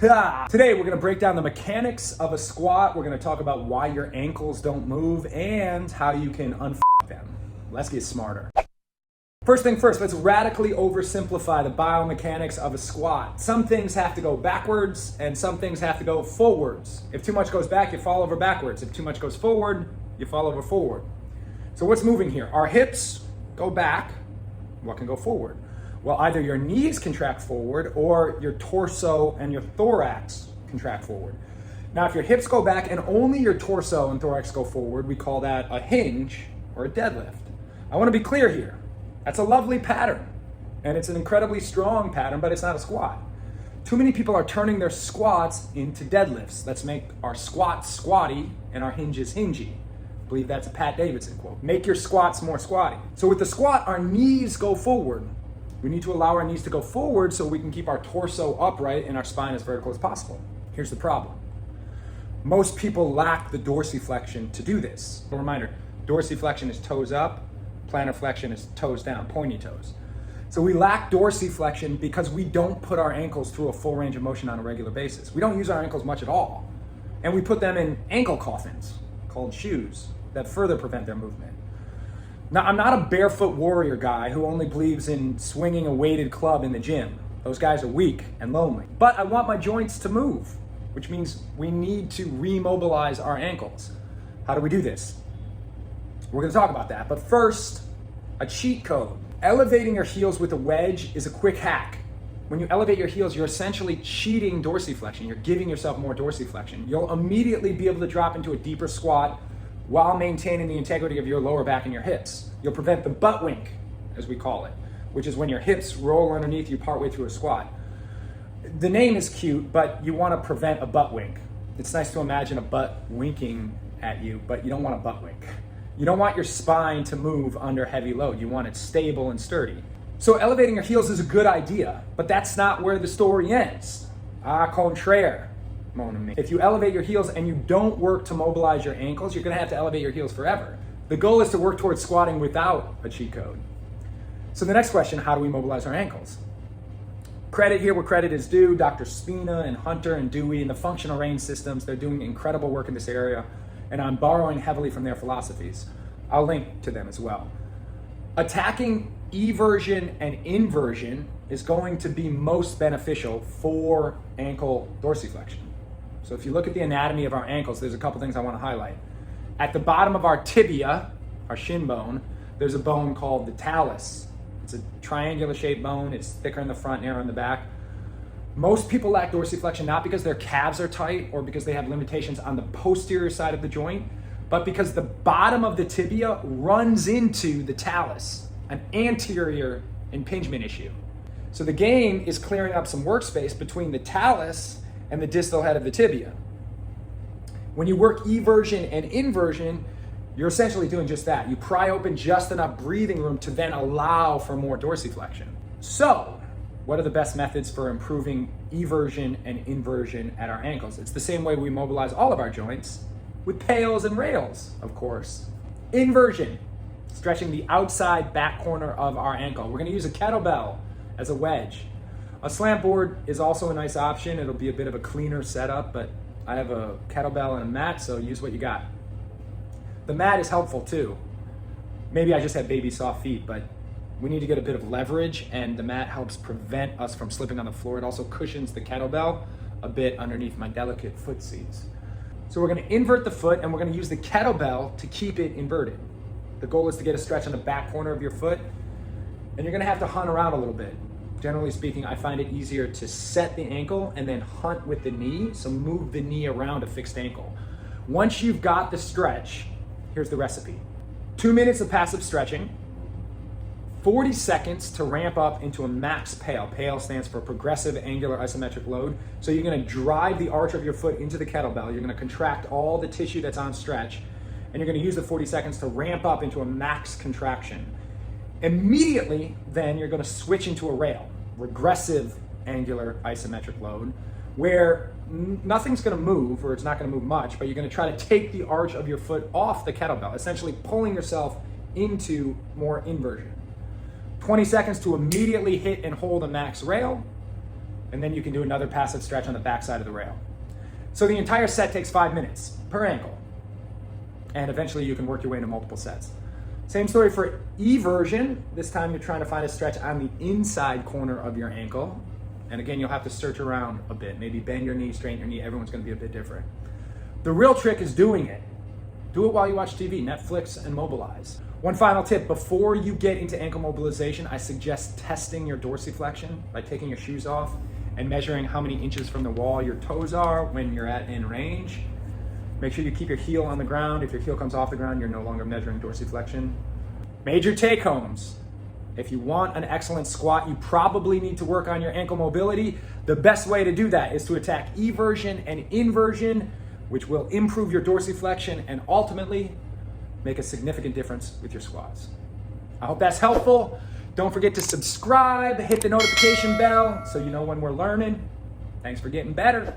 Today we're going to break down the mechanics of a squat. We're going to talk about why your ankles don't move and how you can unf them. Let's get smarter. First thing first, let's radically oversimplify the biomechanics of a squat. Some things have to go backwards and some things have to go forwards. If too much goes back, you fall over backwards. If too much goes forward, you fall over forward. So what's moving here? Our hips go back. What can go forward? Well, either your knees contract forward or your torso and your thorax contract forward. Now, if your hips go back and only your torso and thorax go forward, we call that a hinge or a deadlift. I want to be clear here. That's a lovely pattern, and it's an incredibly strong pattern, but it's not a squat. Too many people are turning their squats into deadlifts. Let's make our squats squatty and our hinges hingy. I believe that's a Pat Davidson quote. Make your squats more squatty. So with the squat, our knees go forward. We need to allow our knees to go forward so we can keep our torso upright and our spine as vertical as possible. Here's the problem. Most people lack the dorsiflexion to do this. A reminder, dorsiflexion is toes up, plantar flexion is toes down, pointy toes. So we lack dorsiflexion because we don't put our ankles through a full range of motion on a regular basis. We don't use our ankles much at all. And we put them in ankle coffins called shoes that further prevent their movement. Now, I'm not a barefoot warrior guy who only believes in swinging a weighted club in the gym. Those guys are weak and lonely. But I want my joints to move, which means we need to remobilize our ankles. How do we do this? We're going to talk about that. But first, a cheat code. Elevating your heels with a wedge is a quick hack. When you elevate your heels, you're essentially cheating dorsiflexion. You're giving yourself more dorsiflexion. You'll immediately be able to drop into a deeper squat while maintaining the integrity of your lower back and your hips. You'll prevent the butt wink, as we call it, which is when your hips roll underneath you partway through a squat. The name is cute, but you want to prevent a butt wink. It's nice to imagine a butt winking at you, but you don't want a butt wink. You don't want your spine to move under heavy load. You want it stable and sturdy. So elevating your heels is a good idea, but that's not where the story ends. Contraire. If you elevate your heels and you don't work to mobilize your ankles, you're going to have to elevate your heels forever. The goal is to work towards squatting without a cheat code. So the next question, how do we mobilize our ankles? Credit here where credit is due. Dr. Spina and Hunter and Dewey and the functional range systems, they're doing incredible work in this area, and I'm borrowing heavily from their philosophies. I'll link to them as well. Attacking eversion and inversion is going to be most beneficial for ankle dorsiflexion. So if you look at the anatomy of our ankles, there's a couple things I want to highlight. At the bottom of our tibia, our shin bone, there's a bone called the talus. It's a triangular shaped bone. It's thicker in the front, narrower in the back. Most people lack dorsiflexion not because their calves are tight or because they have limitations on the posterior side of the joint, but because the bottom of the tibia runs into the talus, an anterior impingement issue. So the game is clearing up some workspace between the talus and the distal head of the tibia. When you work eversion and inversion, you're essentially doing just that. You pry open just enough breathing room to then allow for more dorsiflexion. So, what are the best methods for improving eversion and inversion at our ankles? It's the same way we mobilize all of our joints, with pails and rails, of course. Inversion, stretching the outside back corner of our ankle. We're going to use a kettlebell as a wedge. A slant board is also a nice option. It'll be a bit of a cleaner setup, but I have a kettlebell and a mat, so use what you got. The mat is helpful too. Maybe I just have baby soft feet, but we need to get a bit of leverage, and the mat helps prevent us from slipping on the floor. It also cushions the kettlebell a bit underneath my delicate footsies. So we're going to invert the foot, and we're going to use the kettlebell to keep it inverted. The goal is to get a stretch on the back corner of your foot, and you're going to have to hunt around a little bit. Generally speaking, I find it easier to set the ankle and then hunt with the knee, so move the knee around a fixed ankle. Once you've got the stretch, here's the recipe. 2 minutes of passive stretching, 40 seconds to ramp up into a max PAIL. PAIL stands for progressive angular isometric load. So you're going to drive the arch of your foot into the kettlebell. You're going to contract all the tissue that's on stretch, and you're going to use the 40 seconds to ramp up into a max contraction. Immediately, then you're going to switch into a rail, regressive angular isometric load, where nothing's going to move, or it's not going to move much, but you're going to try to take the arch of your foot off the kettlebell, essentially pulling yourself into more inversion. 20 seconds to immediately hit and hold a max rail, and then you can do another passive stretch on the back side of the rail. So the entire set takes 5 minutes per ankle, and eventually you can work your way into multiple sets. Same story for eversion. This time you're trying to find a stretch on the inside corner of your ankle. And again, you'll have to search around a bit. Maybe bend your knee, straighten your knee. Everyone's gonna be a bit different. The real trick is doing it. Do it while you watch TV, Netflix and Mobilize. One final tip, before you get into ankle mobilization, I suggest testing your dorsiflexion by taking your shoes off and measuring how many inches from the wall your toes are when you're in range. Make sure you keep your heel on the ground. If your heel comes off the ground, you're no longer measuring dorsiflexion. Major take-homes. If you want an excellent squat, you probably need to work on your ankle mobility. The best way to do that is to attack eversion and inversion, which will improve your dorsiflexion and ultimately make a significant difference with your squats. I hope that's helpful. Don't forget to subscribe, hit the notification bell so you know when we're learning. Thanks for getting better.